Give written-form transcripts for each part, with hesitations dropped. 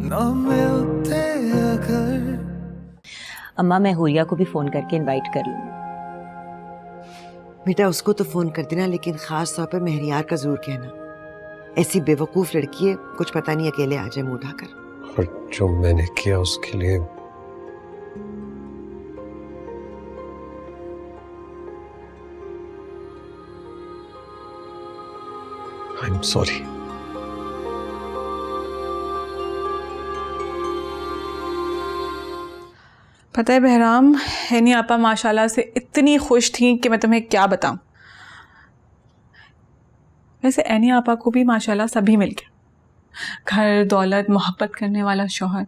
ना मिलते अगर। अम्मा मैं हुरिया को भी फोन करके इनवाइट कर लूँ। बेटा उसको तो फोन कर देना, लेकिन खास तौर पर मेहरियार का जरूर कहना। ऐसी बेवकूफ लड़की है, कुछ पता नहीं अकेले आ जाए मुंह उठाकर। और जो मैंने किया उसके लिए आई एम सॉरी। पता है बहराम, हैनी आपा माशाल्लाह से इतनी खुश थी कि मैं तुम्हें क्या बताऊं। वैसे ऐनी आपा को भी माशाल्लाह सभी मिल गया, घर, दौलत, मोहब्बत करने वाला शौहर।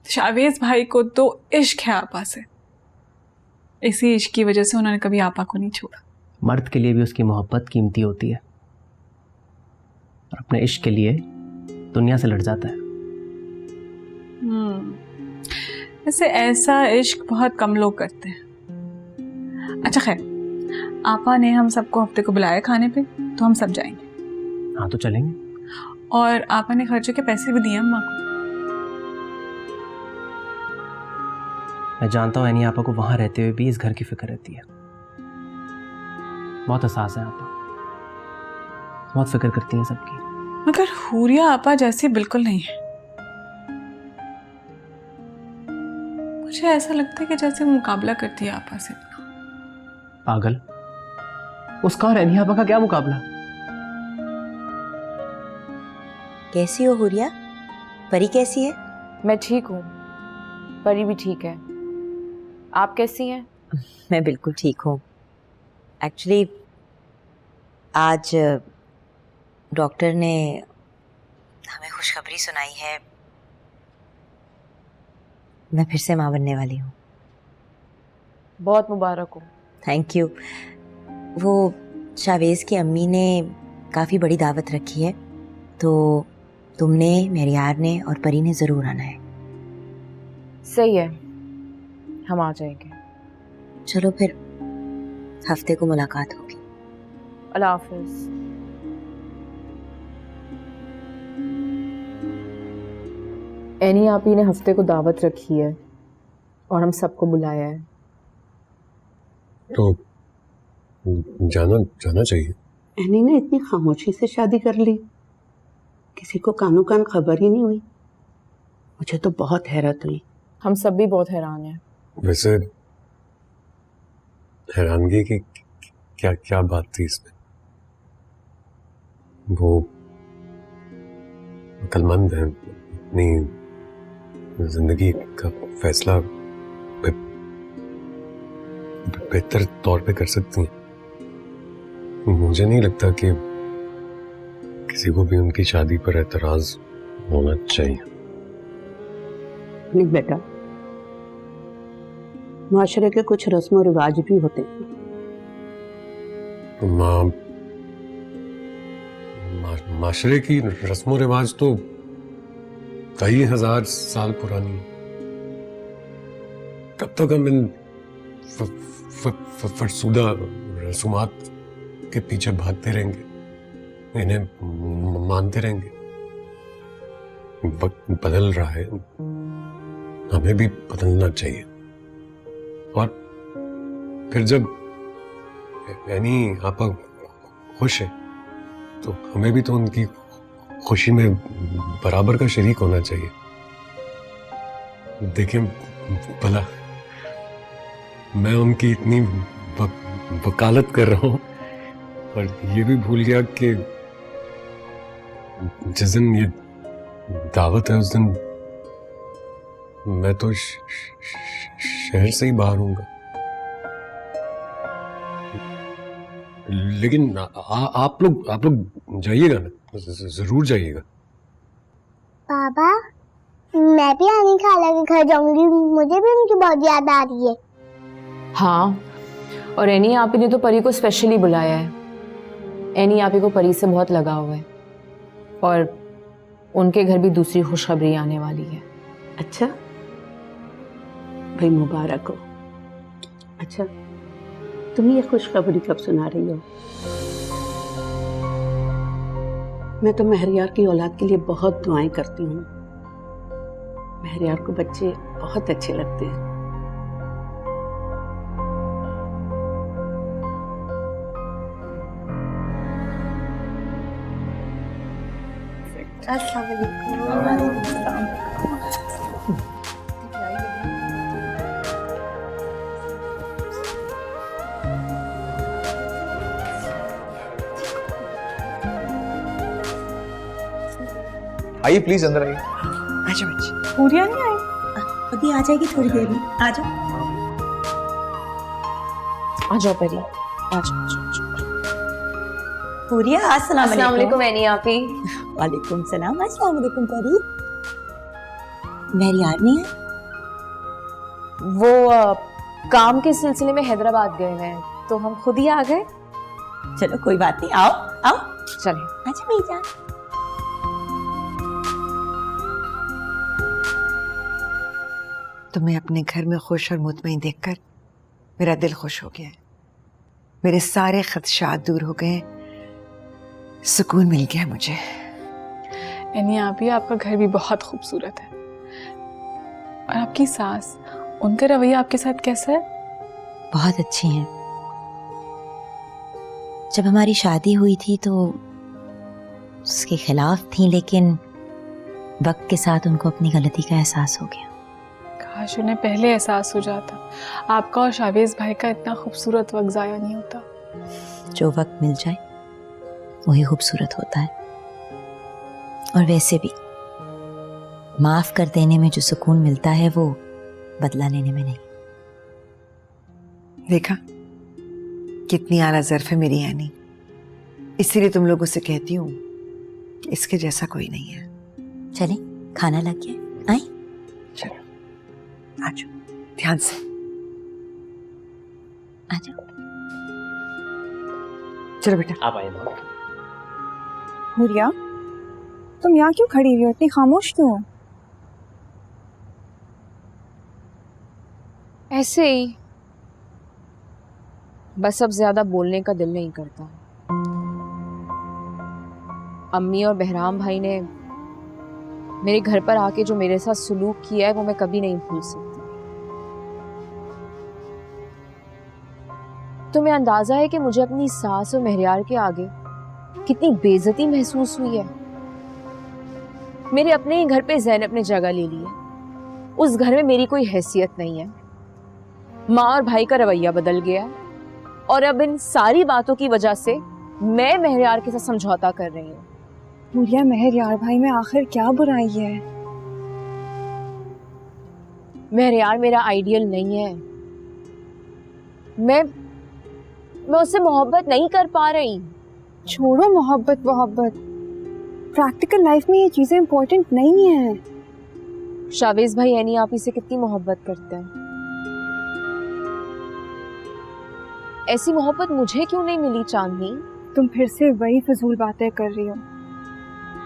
शावेज भाई को तो इश्क है आपा से, इसी इश्क की वजह से उन्होंने कभी आपा को नहीं छोड़ा। मर्द के लिए भी उसकी मोहब्बत कीमती होती है और अपने इश्क के लिए दुनिया से लड़ जाता है। वैसे ऐसा इश्क बहुत कम लोग करते हैं। अच्छा खैर, आपा ने हम सबको हफ्ते को बुलाया खाने पे, तो हम सब जाएंगे। हाँ तो चलेंगे। और आपा ने खर्चे के पैसे भी दिए अम्मा को। मैं जानता हूँ ऐनी आपा को वहां रहते हुए भी इस घर की फिक्र रहती है। बहुत एहसास है आपा, बहुत फिक्र करती हैं सबकी। मगर हुरिया आपा जैसी बिल्कुल नहीं है। मुझे ऐसा लगता है कि जैसे मुकाबला करती है आपा से। पागल, उसका और ऐनी आपा का क्या मुकाबला। कैसी हो हुरिया? परी कैसी है? मैं ठीक हूँ, परी भी ठीक है। आप कैसी हैं? मैं बिल्कुल ठीक हूँ। एक्चुअली आज डॉक्टर ने हमें खुशखबरी सुनाई है, मैं फिर से माँ बनने वाली हूँ। बहुत मुबारक हो। Thank you. वो शावेज की अम्मी ने काफ़ी बड़ी दावत रखी है, तो तुमने, मेहरियार ने और परी ने ज़रूर आना है। सही है, हम आ जाएंगे। चलो फिर हफ्ते को मुलाकात होगी। अल्लाह हाफिज। एनी आपी ने हफ्ते को दावत रखी है और हम सबको बुलाया है। तो जाना चाहिए। एनी ने इतनी खामोशी से शादी कर ली, किसी को कानो कान खबर ही नहीं हुई। मुझे तो बहुत हैरत हुई। हम सब भी बहुत हैरान हैं। वैसे हैरानगी की क्या क्या बात थी इसमें? वो अक्लमंद है, अपनी जिंदगी का फैसला बेहतर तौर पे कर सकती हैं। मुझे नहीं लगता कि किसी को भी उनकी शादी पर एतराज होना चाहिए। नहीं बेटा, माशरे के कुछ रस्म और रिवाज भी होते हैं। माशरे की रस्म रिवाज तो कई हजार साल पुरानी है। कब तक हम इन फरसुदा रसूमात के पीछे भागते रहेंगे, इन्हें मानते रहेंगे? वक्त बदल रहा है, हमें भी बदलना चाहिए। और फिर जब यानी आपा खुश है तो हमें भी तो उनकी खुशी में बराबर का शरीक होना चाहिए। देखें भला, मैं उनकी इतनी वकालत कर रहा हूँ और ये भी भूल गया कि जिस दिन ये दावत है उस दिन मैं तो शहर से ही बाहर हूँगा। लेकिन आप लोग जाइएगा ना, जरूर जाइएगा। पापा, मैं भी आनी खाला के घर जाऊंगी, मुझे भी उनकी बहुत याद आ रही है। हाँ, और एनी आपी ने तो परी को स्पेशली बुलाया है। एनी आपी को परी से बहुत लगाव है और उनके घर भी दूसरी खुशखबरी आने वाली है। अच्छा भाई, मुबारक हो। अच्छा, तुम ये खुशखबरी कब सुना रही हो? मैं तो महरियार की औलाद के लिए बहुत दुआएं करती हूँ। महरियार को बच्चे बहुत अच्छे लगते हैं। आइए प्लीज अंदर आइए। आजा बच्चे। पूरिया नहीं आई? अभी आ जाएगी थोड़ी देर में, आ जाओ। आ जाओ परी, आ जाओ। पूरिया, अस्सलाम वालेकुम। एनी आपी। वालेकुम सलाम। अस्सलाम वालेकुम परी। मेरी यार नहीं है? वो काम के सिलसिले में हैदराबाद गए हैं, तो हम खुद ही आ गए। चलो कोई बात नहीं, आओ आओ। चले। अच्छा मेरी जान। तुम्हें अपने घर में खुश और मुतमईन देखकर मेरा दिल खुश हो गया है। मेरे सारे खदशात दूर हो गए, सुकून मिल गया मुझे। एनी आपी, आपका घर भी बहुत खूबसूरत है। और आपकी सास, उनका रवैया आपके साथ कैसा है? बहुत अच्छी हैं। जब हमारी शादी हुई थी तो उसके खिलाफ थी, लेकिन वक्त के साथ उनको अपनी गलती का एहसास हो गया। काश उन्हें पहले एहसास हो जाता। आपका और शावेज भाई का इतना खूबसूरत वक्त ज़ाया नहीं होता। जो वक्त मिल जाए वही खूबसूरत होता है। और वैसे भी माफ कर देने में जो सुकून मिलता है वो बदला लेने में नहीं। देखा कितनी आला ज़र्फ है मेरी यानी। इसीलिए तुम लोगों से कहती हूँ कि इसके जैसा कोई नहीं है। चले, खाना लग गया, आई? चलो आ जाओ, ध्यान से आ जाओ। चलो बेटा। आप आइए माँ। हुरिया, तुम यहाँ क्यों खड़ी हुई हो? इतनी खामोश क्यों हो? ऐसे ही, बस अब ज्यादा बोलने का दिल नहीं करता। अम्मी और बहराम भाई ने मेरे घर पर आके जो मेरे साथ सुलूक किया है वो मैं कभी नहीं भूल सकती। तुम्हें अंदाजा है कि मुझे अपनी सास और महरियार के आगे कितनी बेइज्जती महसूस हुई है। मेरे अपने ही घर पे ज़ैनब ने जगह ले ली है। उस घर में मेरी कोई हैसियत नहीं है। माँ और भाई का रवैया बदल गया है और अब इन सारी बातों की वजह से मैं महरियार के साथ समझौता कर रही हूँ। हुरिया, महरियार भाई में आखिर क्या बुराई है? महरियार मेरा आइडियल नहीं है। मैं उससे मोहब्बत नहीं कर पा रही। छोड़ो मोहब्बत मोहब्बत, प्रैक्टिकल लाइफ में ये चीजें इंपॉर्टेंट नहीं है। शावेज भाई एनी आप ही से कितनी मोहब्बत करते हैं। ऐसी मोहब्बत मुझे क्यों नहीं मिली चांदनी? तुम फिर से वही फजूल बातें कर रही हो।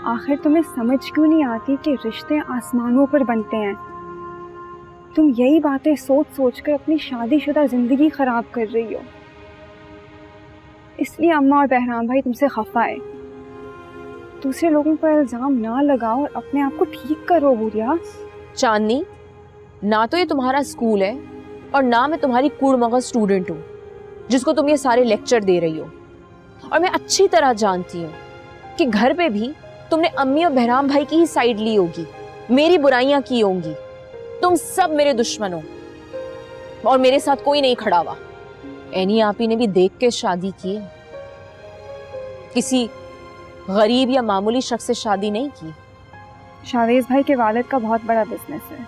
आखिर तुम्हें समझ क्यों नहीं आती कि रिश्ते आसमानों पर बनते हैं? तुम यही बातें सोच सोच कर अपनी शादीशुदा जिंदगी खराब कर रही हो। इसलिए अम्मा और बहराम भाई तुमसे खफा है। दूसरे लोगों पर इल्जाम ना लगाओ और अपने आप को ठीक करो हुरिया। चांदनी, ना तो ये तुम्हारा स्कूल है और ना मैं तुम्हारी कूड़मगज स्टूडेंट हूँ जिसको तुम ये सारे लेक्चर दे रही हो। और मैं अच्छी तरह जानती हूँ कि घर पे भी तुमने अम्मी और बहराम भाई की ही साइड ली होगी, मेरी बुराइयां की होंगी। तुम सब मेरे दुश्मन हो और मेरे साथ कोई नहीं खड़ा हुआ। एनी आपी ने भी देख के शादी की, किसी गरीब या मामूली शख्स से शादी नहीं की। शावेज भाई के वालिद का बहुत बड़ा बिजनेस है।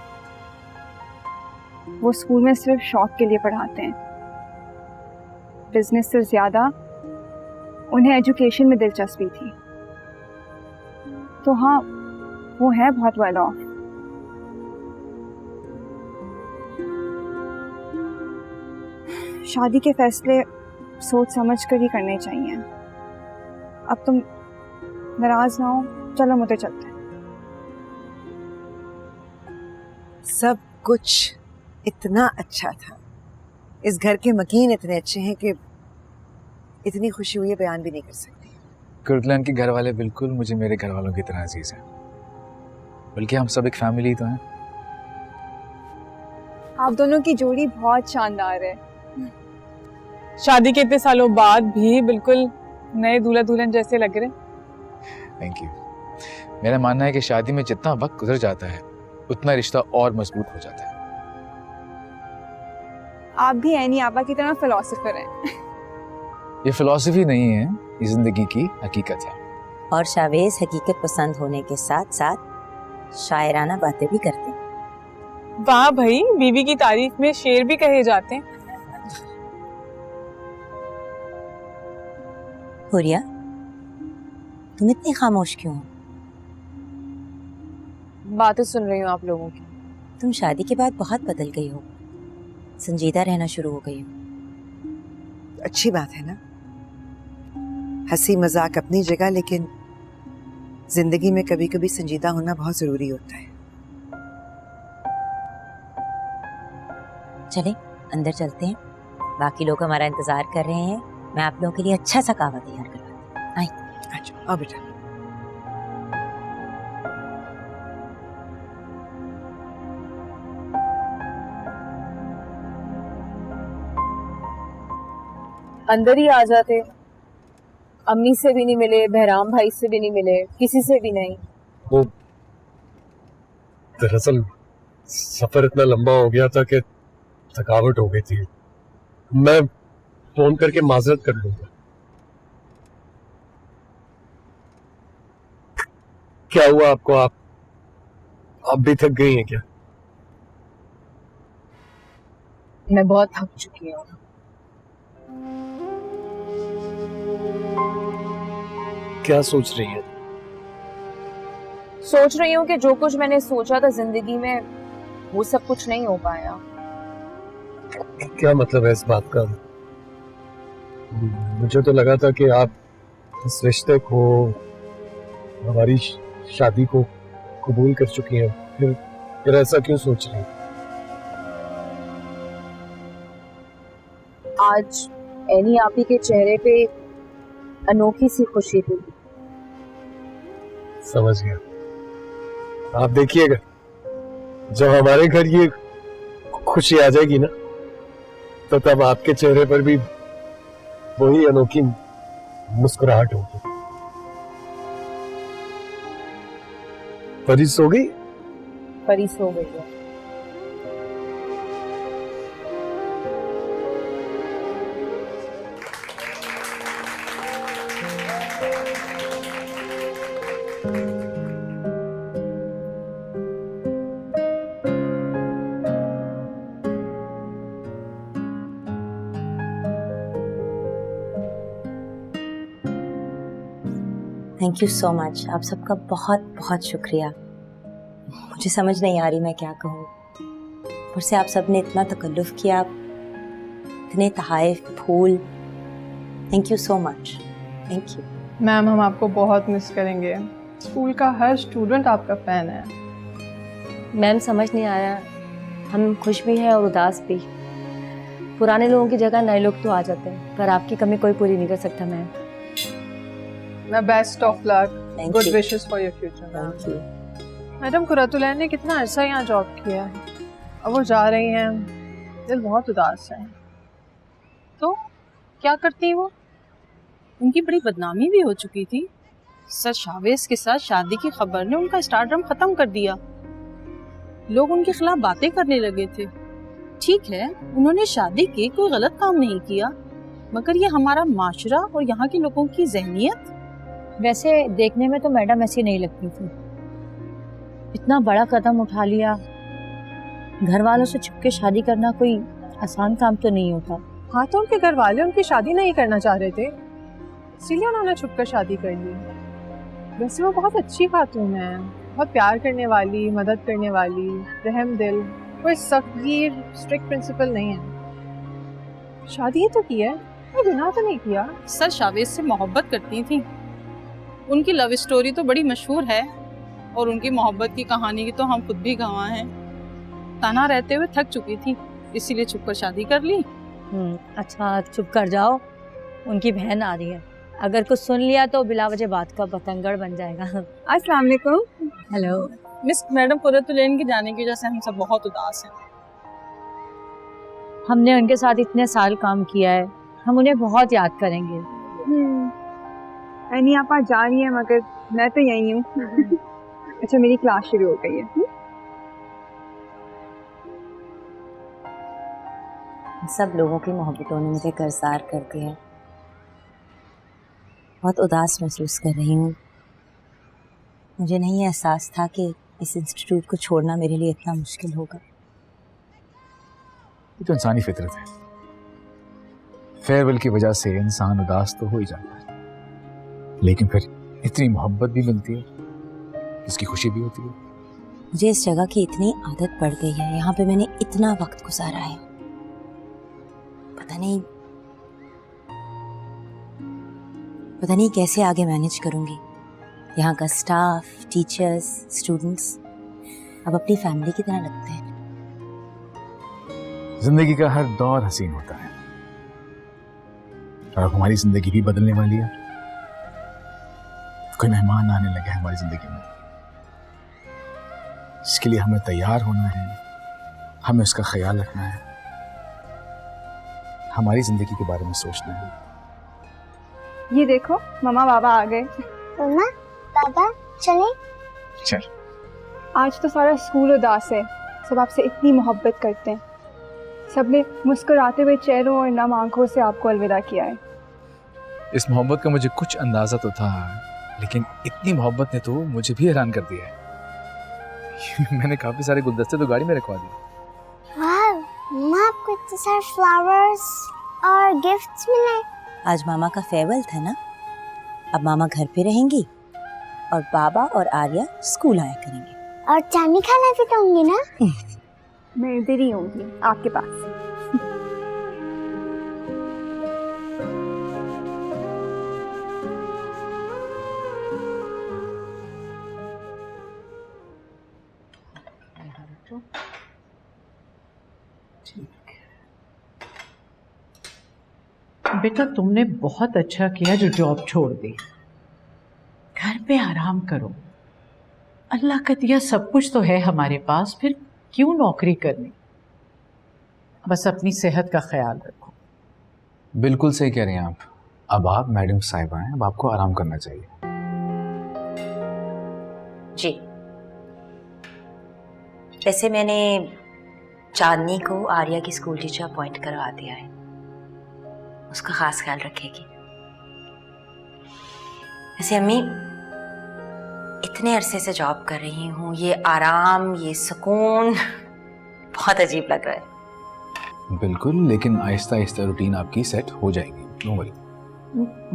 वो स्कूल में सिर्फ शौक के लिए पढ़ाते हैं। बिजनेस से ज्यादा उन्हें एजुकेशन में दिलचस्पी थी। तो हाँ, वो है बहुत वेल ऑफ। शादी के फैसले सोच समझ कर ही करने चाहिए। अब तुम नाराज ना हो, चलो मुझे चलते हैं। सब कुछ इतना अच्छा था। इस घर के मकीन इतने अच्छे हैं कि इतनी खुशी हुई है बयान भी नहीं कर सकती। कुर्तलन के घर वाले बिल्कुल मुझे मेरे घर वालों की तरह अजीज हैं, बल्कि हम सब एक फैमिली तो हैं। आप दोनों की जोड़ी बहुत शानदार है। शादी के इतने सालों बाद भी बिल्कुल नए दूल्हा दुल्हन जैसे लग रहे। Thank you. मेरा मानना है कि शादी में जितना वक्त गुजर जाता है उतना रिश्ता और मजबूत हो जाता है। आप भी एनी आपा की तरह फिलोसोफर हैं। ये फिलॉसफी नहीं है, ये जिंदगी की हकीकत है। और शावेज हकीकत पसंद होने के साथ साथ शायराना बातें भी करते हैं। वाह भाई, बीवी की तारीफ में शेर भी कहे जाते हैं। हुरिया, तुम इतनी खामोश क्यों हो? बातें सुन रही हूँ आप लोगों की। तुम शादी के बाद बहुत बदल गई हो, संजीदा रहना शुरू हो गई हो। अच्छी बात है ना, हंसी मजाक अपनी जगह, लेकिन जिंदगी में कभी कभी संजीदा होना बहुत जरूरी होता है। चले अंदर चलते हैं, बाकी लोग हमारा इंतजार कर रहे हैं। मैं आप लोगों के लिए अच्छा सा कहवा तैयार करवाती हूँ। आइए। अच्छा आओ बेटा। अंदर ही आ जाते, अम्मी से भी नहीं मिले, बहराम भाई से भी नहीं मिले, किसी से भी नहीं। वो दरअसल सफर इतना लंबा हो गया था कि थकावट हो गई थी। मैं फोन करके माजरत कर लूंगा। क्या हुआ आपको? आप भी थक गई हैं क्या? मैं बहुत थक चुकी हूँ। क्या सोच रही हैं? सोच रही हूँ कि जो कुछ मैंने सोचा था जिंदगी में वो सब कुछ नहीं हो पाया। क्या मतलब है इस बात का? मुझे तो लगा था कि आप इस रिश्ते को, हमारी शादी को कबूल कर चुकी हैं। फिर ऐसा क्यों सोच रही हैं? आज एनी आपी के चेहरे पे अनोखी सी खुशी थी। समझ गया। आप देखिएगा, जब हमारे घर ये खुशी आ जाएगी ना, तो तब आपके चेहरे पर भी वही अनोखी मुस्कुराहट होगी। परी सो गई? परी सो गई है। Thank you so much. आप सबका बहुत बहुत शुक्रिया। मुझे समझ नहीं आ रही मैं क्या कहूँ। ऊपर से आप सब ने इतना तकल्लुफ़ किया, इतने तहाइफ, फूल। Thank you so much. Thank you ma'am. हम आपको बहुत मिस करेंगे। स्कूल का हर स्टूडेंट आपका फ़ैन है। मैम समझ नहीं आ रहा, हम खुश भी हैं और उदास भी। पुराने लोगों की जगह नए लोग तो आ जाते हैं, पर आपकी कमी कोई पूरी नहीं कर सकता ma'am. Best of luck, good you. Wishes for your future. Thank you. Madam Qurratulain ने कितना अर्सा यहाँ जॉब किया है, अब वो जा रही हैं, दिल बहुत उदास है। तो क्या करती वो? उनकी बड़ी बदनामी भी हो चुकी थी। सर शावेज के साथ शादी की खबर ने उनका स्टारडम खत्म कर दिया। लोग उनके खिलाफ बातें करने लगे थे। ठीक है, उन्होंने शादी की, कोई गलत काम नहीं किया, मगर ये हमारा माशरा और यहाँ के लोगों की जहनियत। वैसे देखने में तो मैडम ऐसी नहीं लगती थी। इतना बड़ा कदम उठा लिया, घर वालों से छुप के शादी करना कोई आसान काम तो नहीं होता। हाँ, तो उनके घर वाले उनकी शादी नहीं करना चाह रहे थे, इसीलिए उन्होंने छुपकर शादी कर ली। वैसे वो बहुत अच्छी खातून है, बहुत प्यार करने वाली, मदद करने वाली, रहम दिल, कोई सख्तगीर स्ट्रिक्ट प्रिंसिपल नहीं है। शादी ही तो की है, कोई गुनाह तो नहीं किया। सर शावेज से मोहब्बत करती थी। उनकी लव स्टोरी तो बड़ी मशहूर है और उनकी मोहब्बत की कहानी की तो हम खुद भी गवाह हैं। तना रहते हुए थक चुकी थी, इसीलिए छुपकर शादी कर ली। अच्छा चुप कर जाओ, उनकी बहन आ रही है। अगर कुछ सुन लिया तो बिला वजह बात का बतंगड़ बन जाएगा। अस्सलाम वालेकुम। हेलो मिस मैडम कुर्रतुलैन के जाने की वजह से हम सब बहुत उदास हैं। हमने उनके साथ इतने साल काम किया है, हम उन्हें बहुत याद करेंगे। एनी आप जा रही हैं मगर मैं तो यही हूँ। अच्छा मेरी क्लास शुरू हो गई है। सब लोगों की मोहब्बतों ने मुझे कर्जदार कर दिया है। बहुत उदास महसूस कर रही हूँ। मुझे नहीं एहसास था कि इस इंस्टीट्यूट को छोड़ना मेरे लिए इतना मुश्किल होगा। ये तो इंसानी फितरत है। फेयरवेल की वजह से इंसान उदास तो हो ही जाता है, लेकिन फिर इतनी मोहब्बत भी मिलती है, इसकी खुशी भी होती है। मुझे इस जगह की इतनी आदत पड़ गई है, यहाँ पे मैंने इतना वक्त गुजारा है, पता नहीं कैसे आगे मैनेज करूंगी। यहाँ का स्टाफ, टीचर्स, स्टूडेंट्स अब अपनी फैमिली की तरह लगते हैं। जिंदगी का हर दौर हसीन होता है और अब हमारी जिंदगी भी बदलने वाली है। कोई मेहमान आने लगे हैं हमारी जिंदगी में, इसके लिए हमें तैयार होना है, हमें उसका ख्याल रखना है, हमारी जिंदगी के बारे में सोचना है। ये देखो मम्मा बाबा आ गए। मम्मा पापा चले। चल। आज तो सारा स्कूल उदास है, सब आपसे इतनी मोहब्बत करते हैं। सबने मुस्कुराते हुए चेहरों और नम आंखों से आपको अलविदा किया है। इस मोहब्बत का मुझे कुछ अंदाजा तो था, लेकिन इतनी मोहब्बत ने तो मुझे भी हैरान कर दिया है। मैंने काफी सारे गुलदस्ते तो गाड़ी में रखवा दिए। वाह, मम्मा आपको इतने सारे फ्लावर्स और गिफ्ट्स मिले। आज मामा का फेयरवेल था ना, अब मामा घर पे रहेंगी और बाबा और आर्या स्कूल आया करेंगे। और चांदी खाना भी तो होंगी ना। मैं इधर ही होंगी आपके पास। बेटा तुमने बहुत अच्छा किया जो जॉब छोड़ दी। घर पे आराम करो, अल्लाह का दिया सब कुछ तो है हमारे पास, फिर क्यों नौकरी करनी। बस अपनी सेहत का ख्याल रखो। बिल्कुल सही कह रही हैं आप। अब आप मैडम साहिबा हैं, अब आपको आराम करना चाहिए। जी, वैसे मैंने चांदनी को आर्या की स्कूल टीचर अपॉइंट करवा दिया है, उसका खास ख्याल रखेगी। वैसे अम्मी, इतने अरसे से जॉब कर रही हूँ, ये आराम, ये सुकून बहुत अजीब लग रहा है। बिल्कुल, लेकिन आहिस्ता आहिस्ता रूटीन आपकी सेट हो जाएगी, नो वरी।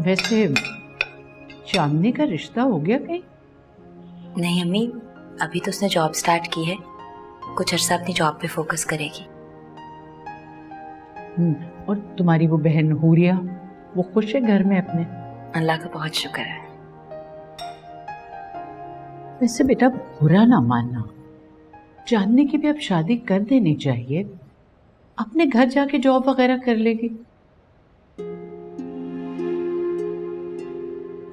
वैसे चांदनी का रिश्ता हो गया कहीं? नहीं अम्मी, अभी तो उसने जॉब स्टार्ट की है, कुछ अर्सा अपनी जॉब पे फोकस करेगी। और तुम्हारी वो बहन हूरिया, वो खुश है घर में अपने? अल्लाह का बहुत शुक्र है। वैसे बेटा बुरा ना मानना, चांदनी की भी अब शादी कर देनी चाहिए, अपने घर जाके जॉब वगैरह कर लेगी।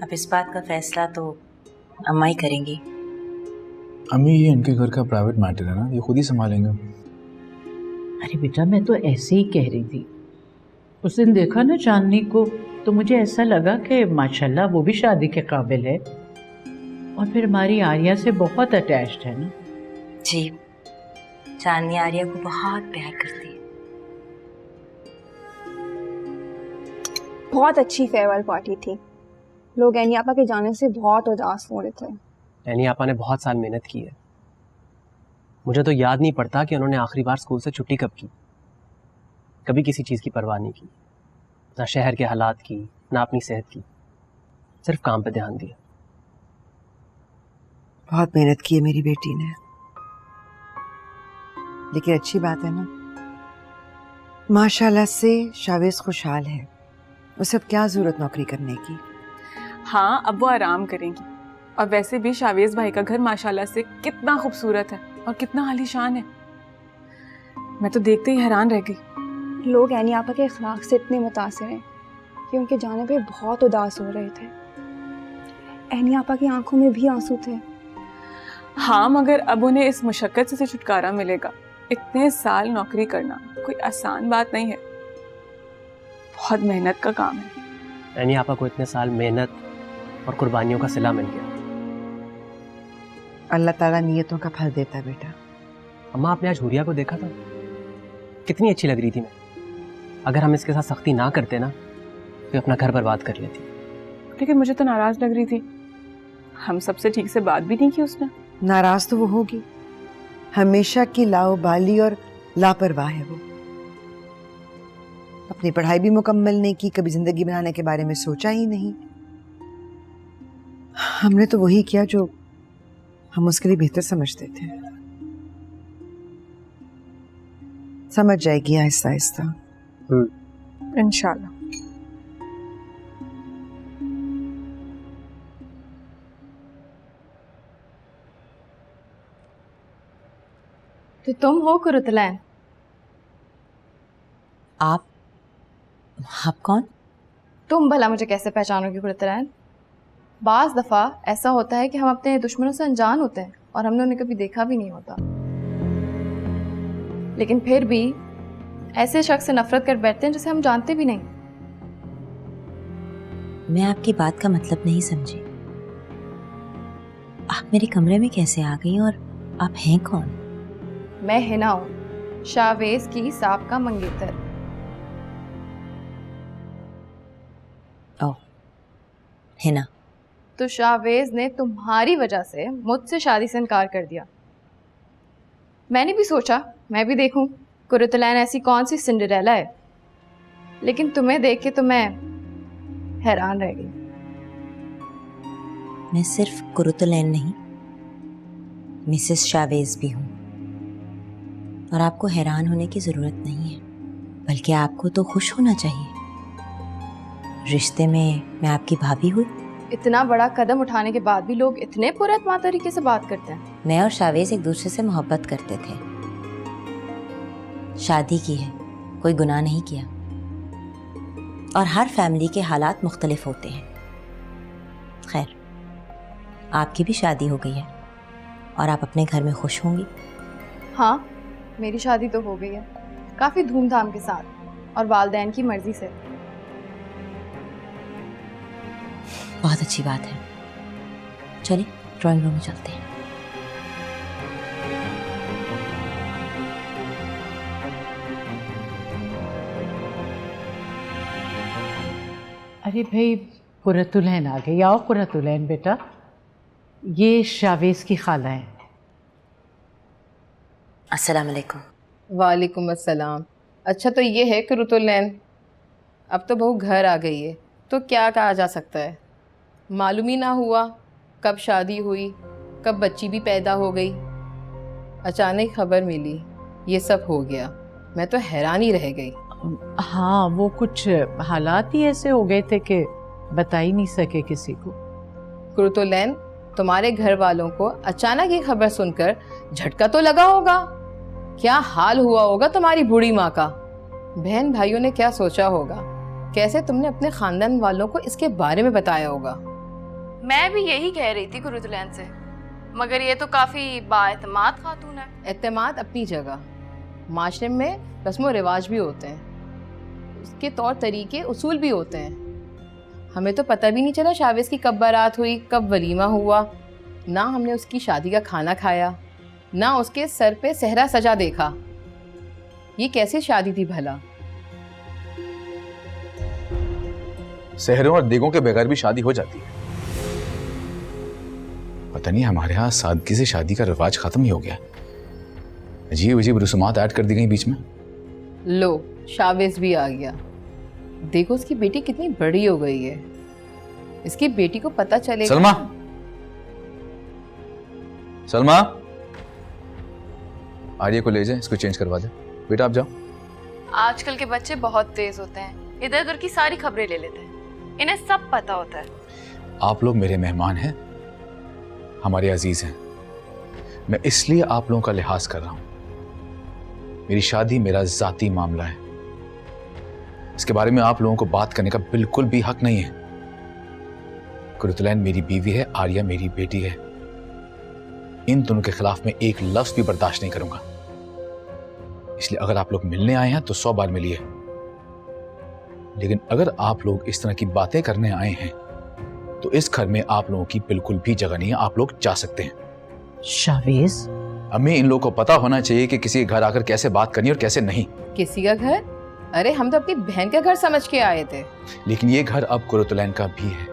अब इस बात का फैसला तो अम्मा ही करेंगी। अम्मी, ये इनके घर का प्राइवेट मैटर है ना, ये खुद ही संभालेंगे। अरे बेटा मैं तो ऐसे ही कह रही थी, उस दिन देखा ना चांदनी को तो मुझे ऐसा लगा कि माशाल्लाह वो भी शादी के काबिल है, और फिर हमारी आर्या से बहुत अटैच्ड है ना। जी, चांदनी आर्या को बहुत प्यार करती है। बहुत अच्छी फेयरवेल पार्टी थी, लोग एनी आपा के जाने से बहुत उदास हो रहे थे। एनी आपा ने बहुत साल मेहनत की है, मुझे तो याद नहीं पड़ता कि उन्होंने आखिरी बार स्कूल से छुट्टी कब की। कभी किसी चीज़ की परवाह नहीं की, ना शहर के हालात की, ना अपनी सेहत की, सिर्फ काम पे ध्यान दिया। बहुत मेहनत की है मेरी बेटी ने, लेकिन अच्छी बात है ना, माशाल्लाह से शावेज खुशहाल है। उसे अब क्या जरूरत नौकरी करने की। हाँ, अब वो आराम करेंगी। और वैसे भी शावेज भाई का घर माशाल्लाह से कितना खूबसूरत है और कितना आलीशान है, मैं तो देखते ही हैरान रह गई। लोग एनी आपा के अखलाक से इतने मुतासिर हैं, कि उनके जाने पे बहुत उदास हो रहे थे। एनी आपा की आंखों में भी आंसू थे। हाँ, मगर अब उन्हें इस मुशक्कत से छुटकारा मिलेगा। इतने साल नौकरी करना कोई आसान बात नहीं है, बहुत मेहनत का काम है। एनी आपा को इतने साल मेहनत और कुर्बानियों का सिला मिल गया। अल्लाह ताला नियतों का फल देता है बेटा। अम्मा, आपने आज हुरिया को देखा था? कितनी अच्छी लग रही थी मैं। अगर हम इसके साथ सख्ती ना करते ना तो अपना घर बर्बाद कर लेती। लेकिन मुझे तो नाराज लग रही थी। हम सबसे ठीक से बात भी नहीं की उसने। नाराज तो वो होगी, हमेशा की लाओबाली और लापरवाह है वो। अपनी पढ़ाई भी मुकम्मल नहीं की, कभी जिंदगी बनाने के बारे में सोचा ही नहीं। हमने तो वही किया जो हम उसके लिए बेहतर समझते थे। समझ जाएगी आहिस्ता आहिस्ता। इंशाल्लाह। तो तुम हो कुरुतलैन? आप कौन? तुम भला मुझे कैसे पहचानोगे कुरुतलैन? बाज़ दफ़ा ऐसा होता है कि हम अपने दुश्मनों से अनजान होते हैं और हमने उन्हें कभी देखा भी नहीं होता, लेकिन फिर भी ऐसे शख्स से नफरत कर बैठते हैं जिसे हम जानते भी नहीं। मैं आपकी बात का मतलब नहीं समझी। आप मेरे कमरे में कैसे आ गई और आप हैं कौन? मैं हिना हूँ, शावेज की साबका मंगेतर। ओह, हिना। तो शावेज ने तुम्हारी वजह से मुझसे शादी से इनकार कर दिया। मैंने भी सोचा मैं भी देखूं कुरुतलैन ऐसी कौन सी सिंड्रेला है, लेकिन तुम्हें देख के तो मैं हैरान रह गई। मैं सिर्फ कुरुतलैन नहीं, मिसेस शावेज भी हूँ। और आपको हैरान होने की जरूरत नहीं है, बल्कि आपको तो खुश होना चाहिए। रिश्ते में मैं आपकी भाभी हुई। इतना बड़ा कदम उठाने के बाद भी लोग इतने पुरअतमा तरीके से बात करते हैं। मैं और शावेज एक दूसरे से मोहब्बत करते थे, शादी की है, कोई गुनाह नहीं किया। और हर फैमिली के हालात मुख्तलिफ होते हैं। खैर, आपकी भी शादी हो गई है और आप अपने घर में खुश होंगी। हाँ, मेरी शादी तो हो गई है, काफी धूमधाम के साथ और वालिदैन की मर्जी से। बहुत अच्छी बात है। चलिए ड्राइंग रूम में चलते हैं। अरे भाई, कुरतुलैन आ गई। आओ कुरतुलैन बेटा, ये शावेज की खाला है। अस्सलाम वालेकुम। वालेकुम अस्सलाम। अच्छा, तो ये है कुरुतुलैन। अब तो बहू घर आ गई है, तो क्या कहा जा सकता है। मालूम ही ना हुआ कब शादी हुई, कब बच्ची भी पैदा हो गई। अचानक खबर मिली, ये सब हो गया। मैं तो हैरान ही रह गई। हाँ, वो कुछ हालात ही ऐसे हो गए थे कि बता ही नहीं सके किसी को। कुरुतुलैन, तुम्हारे घर वालों को अचानक ये खबर सुनकर झटका तो लगा होगा। क्या हाल हुआ होगा तुम्हारी बूढ़ी माँ का। बहन भाइयों ने क्या सोचा होगा, कैसे तुमने अपने खानदान वालों को इसके बारे में बताया होगा। मैं भी यही कह रही थी कुरुतलैन से, मगर ये तो काफी बाएतमाद खातून है। एतमाद अपनी जगह, माशरे में रस्म रिवाज भी होते हैं, उसके तौर तरीके उसूल भी होते हैं। हमें तो पता भी नहीं चला शावेज की कब बारात हुई, कब वलीमा हुआ। ना हमने उसकी शादी का खाना खाया, ना उसके सर पे सहरा सजा देखा। ये कैसी शादी थी भला। सहरों और देगों के बगैर भी शादी हो जाती है। पता नहीं हमारे यहाँ सादगी से शादी का रिवाज खत्म ही हो गया। अजीब अजीब रसूमात ऐड कर दी गई बीच में। लो, शावेज भी आ गया। देखो उसकी बेटी कितनी बड़ी हो गई है। इसकी बेटी को पता चलेगा। सलमा, सलमा, आर्य को ले जाए, इसको चेंज करवा दे। बेटा आप जाओ। आजकल के बच्चे बहुत तेज होते हैं, इधर उधर की सारी खबरें ले लेते हैं। इन्हें सब पता होता है। आप लोग मेरे मेहमान हैं, हमारे अजीज हैं। मैं इसलिए आप लोगों का लिहाज कर रहा हूं। मेरी शादी मेरा जाती मामला है। इसके बारे में आप लोगों को बात करने का बिल्कुल भी हक नहीं है। कुरुतलैन मेरी बीवी है, आर्या मेरी बेटी है। इन दोनों के खिलाफ मैं एक लफ्ज भी बर्दाश्त नहीं करूंगा। इसलिए अगर आप लोग मिलने आए हैं तो 100 बार मिलिए, लेकिन अगर आप लोग इस तरह की बातें करने आए हैं तो इस घर में आप लोगों की बिल्कुल भी जगह नहीं है। आप लोग जा सकते हैं। शावेज, अम्मी, इन लोगों को पता होना चाहिए कि किसी के घर आकर कैसे बात करनी और कैसे नहीं। किसी का घर? अरे हम तो अपनी बहन का घर समझ के आए थे। लेकिन ये घर अब कुरुतलैन का भी है।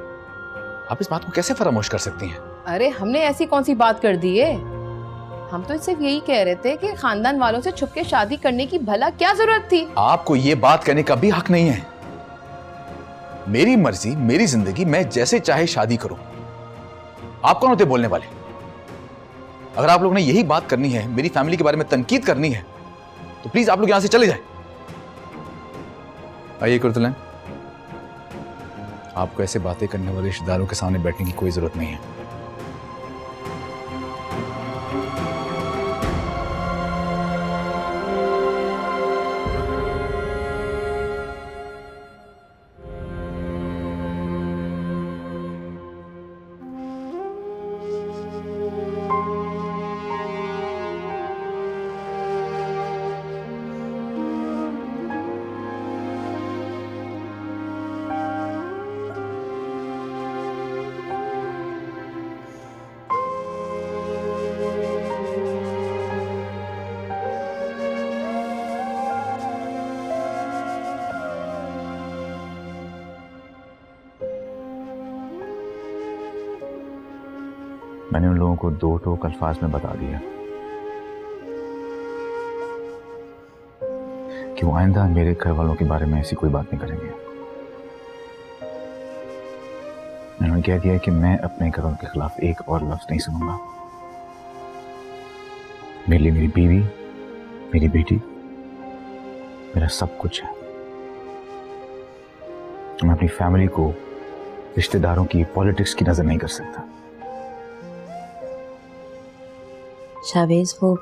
आप इस बात को कैसे फरामोश कर सकती हैं? अरे हमने ऐसी कौन सी बात कर दी है? हम तो सिर्फ यही कह रहे थे कि खानदान वालों से छुप के शादी करने की भला क्या जरूरत थी। आपको ये बात करने का भी हक नहीं है। मेरी मर्जी, मेरी जिंदगी, मैं जैसे चाहे शादी करूं। आप कौन होते बोलने वाले? अगर आप लोगों ने यही बात करनी है, मेरी फैमिली के बारे में तनकीद करनी है, तो प्लीज आप लोग यहां से चले जाएं। आइए कुरुतलैन, आपको ऐसे बातें करने वाले रिश्तेदारों के सामने बैठने की कोई जरूरत नहीं है। मैंने उन लोगों को 2 टोक अल्फाज में बता दिया कि वो आइंदा मेरे घर वालों के बारे में ऐसी कोई बात नहीं करेंगे। मैंने कह दिया कि मैं अपने घर वालों के खिलाफ एक और लफ्ज नहीं सुनूंगा। मेरे लिए मेरी बीवी, मेरी बेटी, मेरा सब कुछ है। मैं अपनी फैमिली को रिश्तेदारों की पॉलिटिक्स की नजर नहीं कर सकता। शावेज, वो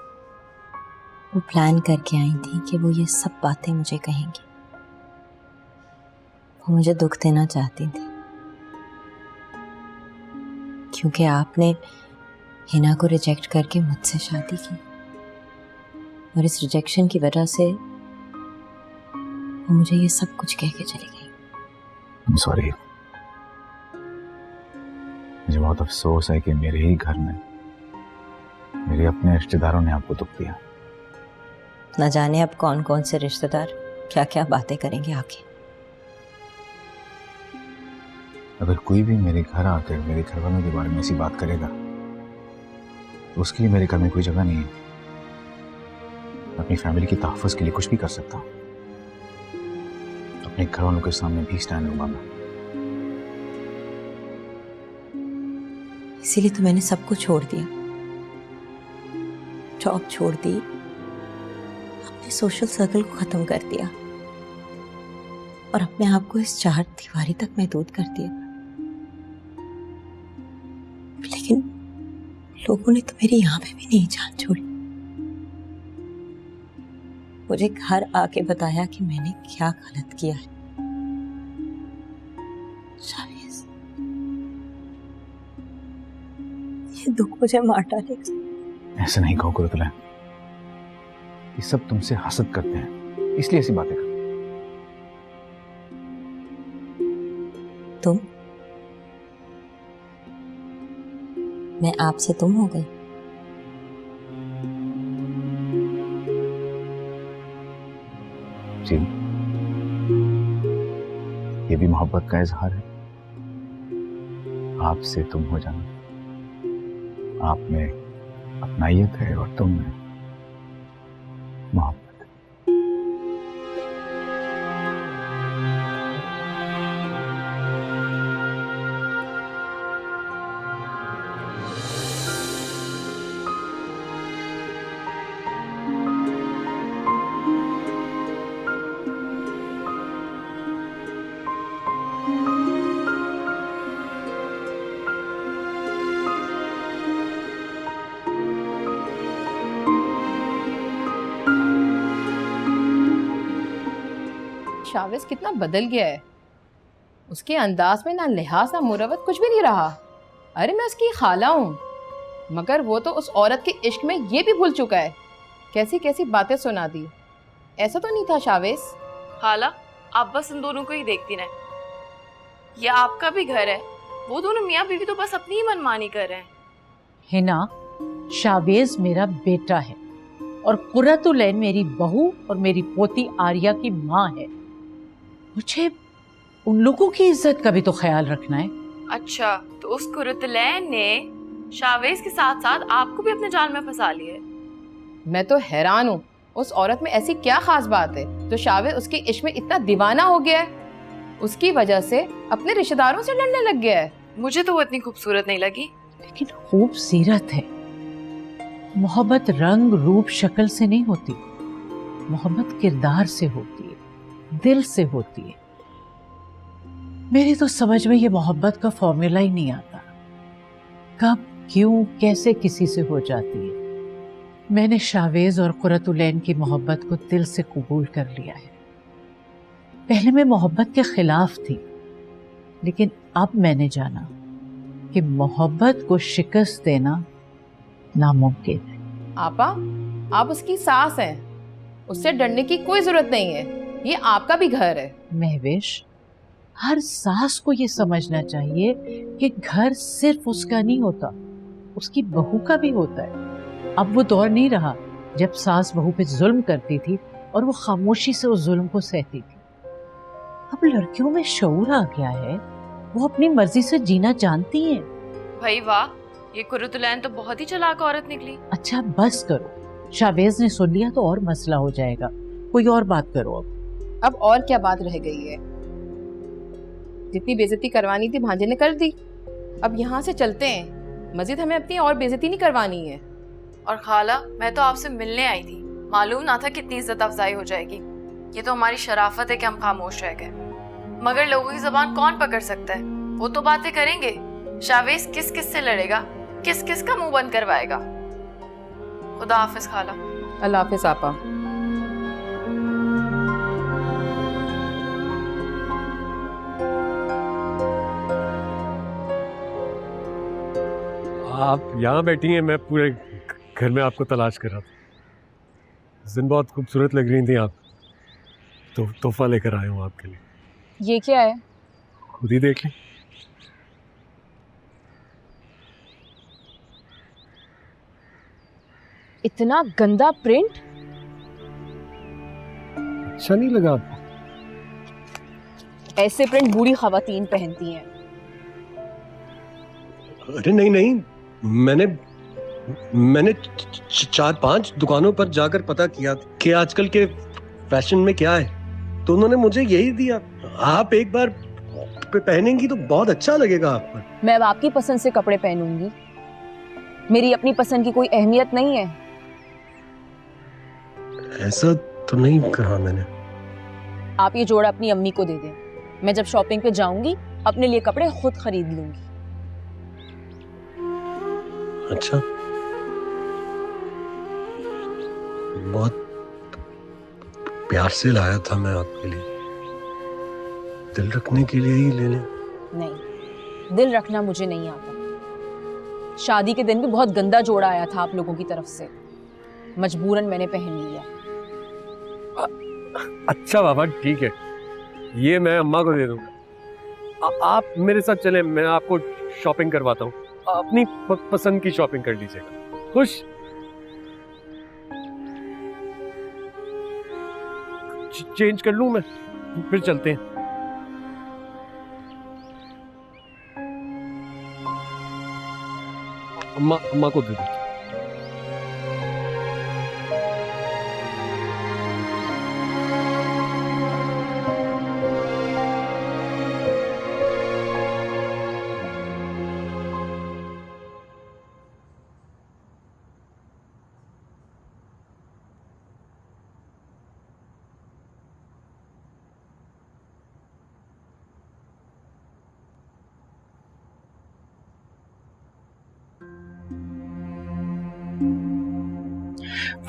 प्लान करके आई थी कि वो ये सब बातें मुझे कहेंगी। वो मुझे दुख देना चाहती थी क्योंकि आपने हिना को रिजेक्ट करके मुझसे शादी की, और इस रिजेक्शन की वजह से वो मुझे ये सब कुछ कह के चली गई। सॉरी, मुझे बहुत अफसोस है कि मेरे ही घर में मेरे अपने रिश्तेदारों ने आपको दुख दिया। न जाने अब कौन कौन से रिश्तेदार क्या क्या बातें करेंगे आके। अगर कोई भी मेरे घर आकर मेरे घर वालों के बारे में ऐसी बात करेगा तो उसके लिए मेरे घर में कोई जगह नहीं है। अपनी फैमिली की तहफ़्फ़ुज़ के लिए कुछ भी कर सकता हूँ। अपने घर वालों के सामने भी स्टैंड लूंगा मैं। इसीलिए तो मैंने सब कुछ छोड़ दिया, जॉब छोड़ दी, अपने सोशल सर्कल को खत्म कर दिया और अपने आप को इस 4 दीवारी तक महदूद कर दिया। लेकिन लोगों ने तो मेरी यहाँ पे भी नहीं जान छोड़ी। मुझे घर आके बताया कि मैंने क्या गलत किया है। शावेज, ये दुख मुझे मार डालेगा। ऐसे नहीं कहो कुरुतलैन, ये सब तुमसे हसद करते हैं, इसलिए ऐसी बातें करते हैं। तुम? मैं आपसे तुम हो गई? जी, ये भी मोहब्बत का इजहार है। आपसे तुम हो जाना, आप में अपनाइयत है और तुम में मोहब्बत। शावेज कितना बदल गया है। उसके अंदाज में ना लिहाज ना मुरवत कुछ भी नहीं रहा। अरे मैं उसकी खाला हूँ, मगर वो तो उस औरत के इश्क में ये भी भूल चुका है। कैसी कैसी बातें सुना दी। ऐसा तो नहीं था शावेज। खाला, आप बस इन दोनों को ही देखती रहें। ये आपका भी घर है, वो दोनों मियाँ बीवी तो बस अपनी ही मनमानी कर रहे हैं। हिना, शावेज मेरा बेटा है और कुर्रतुलैन मेरी बहू और मेरी पोती आर्या की माँ है। मुझे उन लोगों की इज्जत का भी तो ख्याल रखना है। अच्छा, तो उस कुर्रतुलैन ने शावेज के साथ साथ आपको भी अपने जाल में फंसा लिया है। मैं तो हैरान हूँ, उस औरत में ऐसी क्या खास बात है तो शावेज उसके इश्क में इतना दीवाना हो गया है। उसकी वजह से अपने रिश्तेदारों से लड़ने लग गया है। मुझे तो वो इतनी खूबसूरत नहीं लगी। लेकिन खूबसूरत है। मोहब्बत रंग रूप शक्ल से नहीं होती, मोहब्बत किरदार से होती है, दिल से होती है। मेरी तो समझ में ये मोहब्बत का फॉर्मूला ही नहीं आता, कब क्यों कैसे किसी से हो जाती है। मैंने शावेज और कुर्रतुलैन की मोहब्बत को दिल से कबूल कर लिया है। पहले मैं मोहब्बत के खिलाफ थी, लेकिन अब मैंने जाना कि मोहब्बत को शिकस्त देना नामुमकिन है। आपा, आप उसकी सास हैं, उससे डरने की कोई जरूरत नहीं है। ये आपका भी घर है। महविश, हर सास को ये समझना चाहिए कि घर सिर्फ उसका नहीं होता, उसकी बहू का भी होता है। अब वो दौर नहीं रहा जब सास बहू पे जुल्म करती थी और वो खामोशी से उस जुल्म को सहती थी। अब लड़कियों में शऊर आ गया है, वो अपनी मर्जी से जीना जानती हैं। भाई वाह, ये कुर्रतुलैन तो बहुत ही चालाक औरत निकली। अच्छा बस करो, शावेज ने सुन लिया तो और मसला हो जाएगा। कोई और बात करो। अब और क्या बात रह गई है? जितनी बेइज्जती करवानी थी भांजे ने कर दी। अब यहाँ से चलते हैं, मजीद हमें अपनी और बेइज्जती नहीं करवानी है। और खाला, मैं तो आपसे मिलने आई थी, मालूम ना था कितनी इज्जत अफजाई हो जाएगी। ये तो हमारी शराफत है कि हम खामोश रह गए, मगर लोगों की जबान कौन पकड़ सकता है? वो तो बातें करेंगे। शावेज किस किस से लड़ेगा, किस किस का मुंह बंद करवाएगा। खुदा हाफिज खाला। अल्लाह हाफिज आपा। आप यहाँ बैठी हैं, मैं पूरे घर में आपको तलाश कर रहा था। इस दिन बहुत खूबसूरत लग रही थी आप, तो तोहफा लेकर आया हूँ आपके लिए। ये क्या है? खुद ही देख लें। इतना गंदा प्रिंट। अच्छा नहीं लगा आपको? ऐसे प्रिंट बूढ़ी खवातीन पहनती हैं। अरे नहीं नहीं, मैंने 4-5 दुकानों पर जाकर पता किया कि आजकल के फैशन में क्या है, तो उन्होंने मुझे यही दिया। आप एक बार पहनेंगी तो बहुत अच्छा लगेगा आप पर। मैं अब आपकी पसंद से कपड़े पहनूंगी, मेरी अपनी पसंद की कोई अहमियत नहीं है। ऐसा तो नहीं कहा मैंने। आप ये जोड़ा अपनी अम्मी को दे दें, मैं जब शॉपिंग पे जाऊंगी अपने लिए कपड़े खुद खरीद लूंगी। अच्छा, बहुत प्यार से लाया था मैं आपके लिए, दिल रखने के लिए ही ले लें। नहीं, दिल रखना मुझे नहीं आता। शादी के दिन भी बहुत गंदा जोड़ा आया था आप लोगों की तरफ से, मजबूरन मैंने पहन लिया। अच्छा बाबा ठीक है, ये मैं अम्मा को दे दूंगा। आप मेरे साथ चलें, मैं आपको शॉपिंग करवाता हूँ। अपनी पसंद की शॉपिंग कर लीजिएगा। खुश? चेंज कर लूं मैं, फिर चलते हैं। अम्मा को दे दो।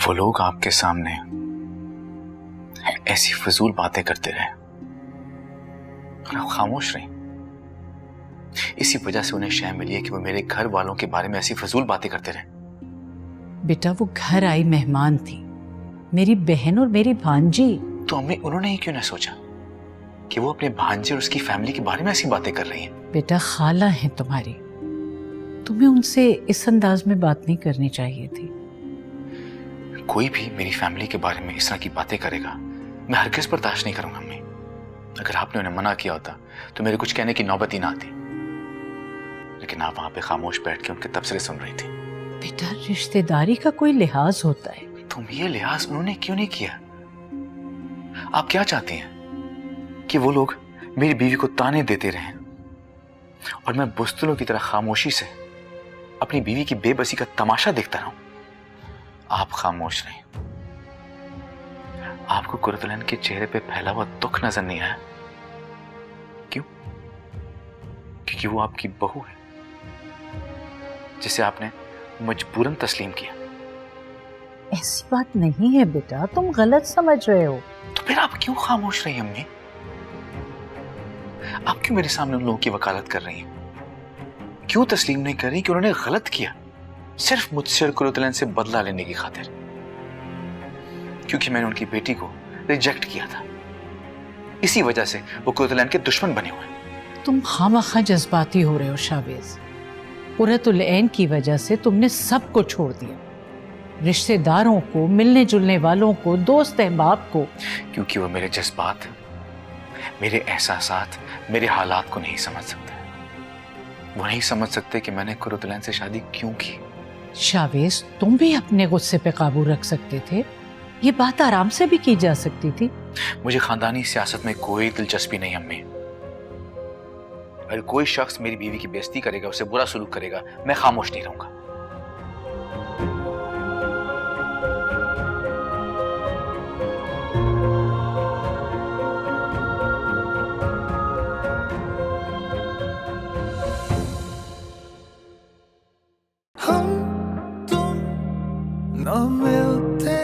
वो लोग आपके सामने ऐसी फजूल बातें करते रहे, और आप खामोश रहीं। इसी वजह से उन्हें शय मिली है कि वो मेरे घर वालों के बारे में ऐसी फजूल बातें करते रहे। बेटा वो घर आई मेहमान थी, मेरी बहन और मेरी भांजी। तो अम्मी उन्होंने ही क्यों ना सोचा कि वो अपने भांजे और उसकी फैमिली के बारे में ऐसी बातें कर रही हैं? बेटा खाला है तुम्हारी, तुम्हें उनसे इस अंदाज में बात नहीं करनी चाहिए थी। कोई भी मेरी फैमिली के बारे में इस तरह की बातें करेगा मैं हरगिज़ बर्दाश्त नहीं करूंगा अम्मी। अगर आपने उन्हें मना किया होता तो मेरे कुछ कहने की नौबत ही ना आती, लेकिन आप वहां पे खामोश बैठ के उनके तबसरे सुन रही थी। बेटा रिश्तेदारी का कोई लिहाज होता है। तुम ये लिहाज उन्होंने क्यों नहीं किया? आप क्या चाहती हैं कि वो लोग मेरी बीवी को ताने देते रहें और मैं बुज़दिलों की तरह खामोशी से अपनी बीवी की बेबसी का तमाशा देखता रहूं? आप खामोश रहें। आपको कुरतुलैन के चेहरे पे फैला हुआ दुख नजर नहीं आया? क्यों? क्योंकि वो आपकी बहू है जिसे आपने मजबूरन तस्लीम किया। ऐसी बात नहीं है बेटा, तुम गलत समझ रहे हो। तो फिर आप क्यों खामोश रही अम्मी? आप क्यों मेरे सामने उन लोगों की वकालत कर रही हैं? क्यों तस्लीम नहीं कर रही कि उन्होंने गलत किया सिर्फ मुझसे और कुरतुलैन से बदला लेने की खातिर? क्योंकि मैंने उनकी बेटी को रिजेक्ट किया था, इसी वजह से वो कुरतुलैन के दुश्मन बने हुए। तुम खामखा जज्बाती हो रहे हो शावेज। कुरतुलैन की वजह से तुमने सबको छोड़ दिया, रिश्तेदारों को, मिलने जुलने वालों को, दोस्त अहबाब को। क्योंकि वो मेरे जज्बात, मेरे एहसासात, मेरे हालात को नहीं समझ सकते। वो नहीं समझ सकते कि मैंने कुरतुलैन से शादी क्यों की। शावेज तुम भी अपने गुस्से पे काबू रख सकते थे, ये बात आराम से भी की जा सकती थी। मुझे खानदानी सियासत में कोई दिलचस्पी नहीं अम्मी। अगर कोई शख्स मेरी बीवी की बेइज्जती करेगा, उसे बुरा सलूक करेगा, मैं खामोश नहीं रहूंगा। हम तुम न मिलते